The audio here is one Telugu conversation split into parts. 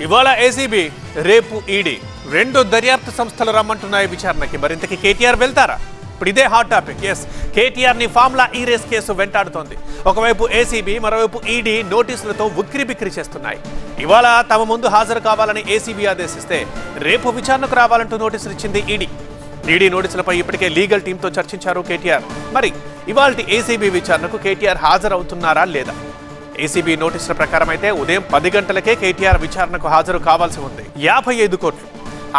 ఇవాళ ఏసీబీ, రేపు ఈడీ రెండు దర్యాప్తు సంస్థలు రమ్మంటున్నాయి విచారణకి. మరింతకి కేటీఆర్ వెళ్తారా? ఇప్పుడు ఇదే హాట్ టాపిక్. ఎస్, కేటీఆర్ ని ఫార్ములా ఈ రేస్ కేసు వెంటాడుతోంది. ఒకవైపు ఏసీబీ, మరోవైపు ఈడీ నోటీసులతో ఉక్కిరిబిక్కిరి చేస్తున్నాయి. ఇవాళ తమ ముందు హాజరు కావాలని ఏసీబీ ఆదేశిస్తే రేపు విచారణకు రావాలంటూ నోటీసులు ఇచ్చింది ఈడీ. ఈడీ నోటీసులపై ఇప్పటికే లీగల్ టీంతో చర్చించారు కేటీఆర్. మరి ఇవాల్టి ఏసీబీ విచారణకు కేటీఆర్ హాజరవుతున్నారా లేదా? ఏసీబీ నోటీసుల ప్రకారం అయితే ఉదయం 10 గంటలకే కేటీఆర్ విచారణకు హాజరు కావాల్సి ఉంది. 55 కోట్లు.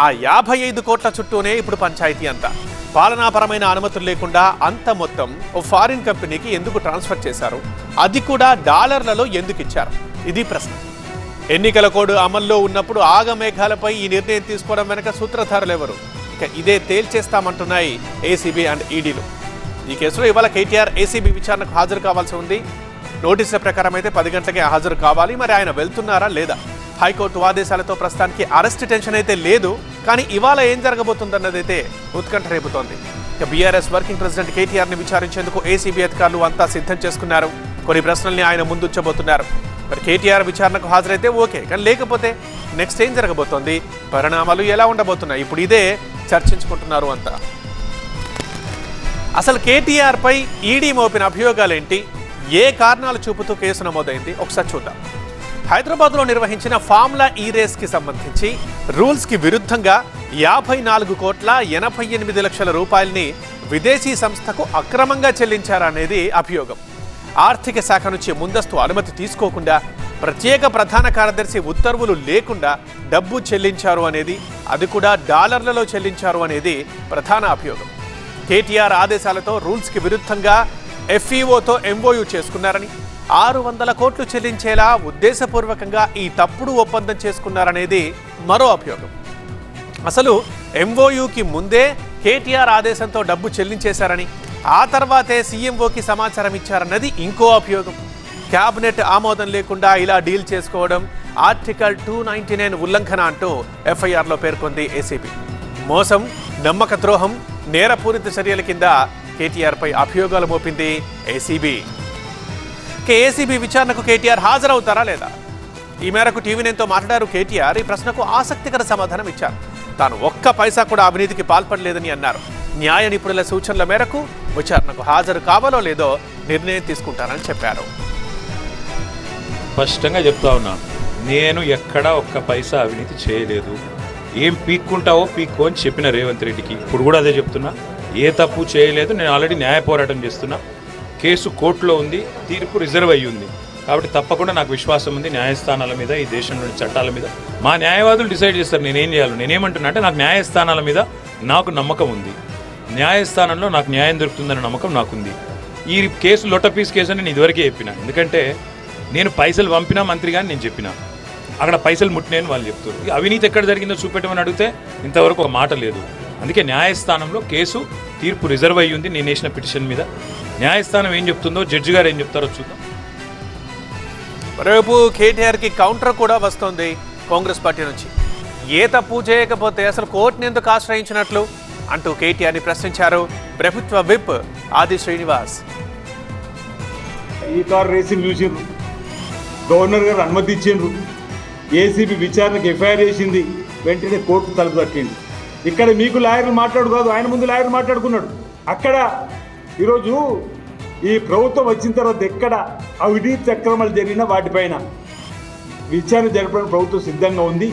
ఆ 55 కోట్ల చుట్టూనే ఇప్పుడు పంచాయతీ అంతా. పాలనాపరమైన అనుమతులు లేకుండా అంత మొత్తం ఓ ఫారిన్ కంపెనీకి ఎందుకు ట్రాన్స్ఫర్ చేశారు? అది కూడా డాలర్లలో ఎందుకు ఇచ్చారు? ఇది ప్రశ్న. ఎన్నికల కోడ్ అమల్లో ఉన్నప్పుడు ఆగమేఘాలపై ఈ నిర్ణయం తీసుకోవడం వెనక సూత్రధారులు ఎవరు? ఇక ఇదే తేల్చేస్తామంటున్నాయి ఏసీబీ అండ్ ఈడీలు. ఈ కేసులో ఇవాళ కేటీఆర్ ఏసీబీ విచారణకు హాజరు కావాల్సి ఉంది. నోటీసుల ప్రకారం అయితే 10 గంటలకే హాజరు కావాలి. మరి ఆయన వెళ్తున్నారా లేదా? హైకోర్టు ఆదేశాలతో ప్రస్తుతానికి అరెస్ట్ టెన్షన్ అయితే లేదు. కానీ ఇవాళ ఏం జరగబోతుందన్నదైతే ఉత్కంఠ రేపుతోంది. ఇక బీఆర్ఎస్ వర్కింగ్ ప్రెసిడెంట్ కేటీఆర్ని విచారించేందుకు ఏసీబీ అధికారులు అంతా సిద్ధం చేసుకున్నారు. కొన్ని ప్రశ్నల్ని ఆయన ముందుంచబోతున్నారు. మరి కేటీఆర్ విచారణకు హాజరైతే ఓకే, కానీ లేకపోతే నెక్స్ట్ ఏం జరగబోతోంది? పరిణామాలు ఎలా ఉండబోతున్నాయి? ఇప్పుడు ఇదే చర్చించుకుంటున్నారు అంతా. అసలు కేటీఆర్ పై ఈడీ మోపిన అభియోగాలేంటి? ఏ కారణాలు చూపుతూ కేసు నమోదైంది? ఒకసారి చూద్దాం. హైదరాబాద్లో నిర్వహించిన ఫార్ములా ఈ రేస్కి సంబంధించి రూల్స్కి విరుద్ధంగా 54,88,00,000 రూపాయలని విదేశీ సంస్థకు అక్రమంగా చెల్లించారనేది అభియోగం. ఆర్థిక శాఖ నుంచి ముందస్తు అనుమతి తీసుకోకుండా, ప్రత్యేక ప్రధాన కార్యదర్శి ఉత్తర్వులు లేకుండా డబ్బు చెల్లించారు అనేది, అది కూడా డాలర్లలో చెల్లించారు అనేది ప్రధాన అభియోగం. కేటీఆర్ ఆదేశాలతో రూల్స్కి విరుద్ధంగా ఎఫ్ఈఓతో ఎంఓయూ చేసుకున్నారని, 600 కోట్లు చెల్లించేలా ఉద్దేశపూర్వకంగా ఈ తప్పుడు ఒప్పందం చేసుకున్నారనేది మరో అభియోగం. అసలు ఎంఓయూకి ముందే కేటీఆర్ ఆదేశంతో డబ్బు చెల్లించేశారని, ఆ తర్వాతే సీఎంఓకి సమాచారం ఇచ్చారన్నది ఇంకో అభియోగం. క్యాబినెట్ ఆమోదం లేకుండా ఇలా డీల్ చేసుకోవడం ఆర్టికల్ 299 ఉల్లంఘన అంటూ ఎఫ్ఐఆర్లో పేర్కొంది ఏసీబీ. మోసం, నమ్మక ద్రోహం, నేరపూరిత చర్యల కింద కేటీఆర్ పై అభియోగాలు మోపింది ఏసీబీ. ఏసీబీ విచారణకు కేటీఆర్ హాజరవుతారా లేదా? ఈ మేరకు టీవీ9తో మాట్లాడారు కేటీఆర్. ఈ ప్రశ్నకు ఆసక్తికర సమాధానం ఇచ్చారు. తాను ఒక్క పైసా కూడా అవినీతికి పాల్పడలేదని అన్నారు. న్యాయ నిపుణుల సూచనల మేరకు విచారణకు హాజరు కావాలో లేదో నిర్ణయం తీసుకుంటారని చెప్పారు. స్పష్టంగా చెప్తా ఉన్నా, నేను ఎక్కడా ఒక్క పైసా అవినీతి చేయలేదు. ఏం పీక్కుంటావో పీక్కో అని చెప్పిన రేవంత్ రెడ్డికి ఇప్పుడు కూడా అదే చెప్తున్నా. ఏ తప్పు చేయలేదు. నేను ఆల్రెడీ న్యాయ పోరాటం చేస్తున్నా. కేసు కోర్టులో ఉంది, తీర్పు రిజర్వ్ అయ్యి ఉంది. కాబట్టి తప్పకుండా నాకు విశ్వాసం ఉంది న్యాయస్థానాల మీద, ఈ దేశంలోని చట్టాల మీద. మా న్యాయవాదులు డిసైడ్ చేస్తారు నేనేం చేయాలి. నేనేమంటున్నా అంటే నాకు న్యాయస్థానాల మీద నాకు నమ్మకం ఉంది. న్యాయస్థానంలో నాకు న్యాయం దొరుకుతుందన్న నమ్మకం నాకుంది. ఈ కేసు లొట్టపీస్ కేసు అని నేను ఇదివరకే చెప్పిన. ఎందుకంటే నేను పైసలు పంపినా మంత్రి కానీ నేను చెప్పిన అక్కడ పైసలు ముట్టినాయని వాళ్ళు చెప్తారు. అవినీతి ఎక్కడ జరిగిందో చూపెట్టమని అడిగితే ఇంతవరకు ఒక మాట లేదు. అందుకే న్యాయస్థానంలో కేసు తీర్పు రిజర్వ్ అయ్యి ఉంది. నేను వేసిన పిటిషన్ మీద న్యాయస్థానం ఏం చెప్తుందో, జడ్జి గారు ఏం చెప్తారో చూద్దాం. మరోవైపు కేటీఆర్కి కౌంటర్ కూడా వస్తోంది కాంగ్రెస్ పార్టీ నుంచి. ఏ తప్పు చేయకపోతే అసలు కోర్టుని ఎందుకు ఆశ్రయించినట్లు అంటూ కేటీఆర్ని ప్రశ్నించారు ప్రభుత్వ విప్ ఆది శ్రీనివాస్. ఈ కార్ రేసింగ్ చూసిండ్రు, గవర్నర్ గారు అనుమతి ఇచ్చిండ్రు, ఏసీబీ విచారణకు ఎఫ్ఐఆర్ చేసింది, వెంటనే కోర్టు తలుపు తట్టింది. ఇక్కడ మీకు లాయర్లు మాట్లాడు కాదు, ఆయన ముందు లాయర్లు మాట్లాడుకున్నాడు. అక్కడ ఈరోజు ఈ ప్రభుత్వం వచ్చిన తర్వాత ఎక్కడ అవినీతి అక్రమాలు జరిగినా వాటిపైన విచారణ జరపడానికి ప్రభుత్వం సిద్ధంగా ఉంది.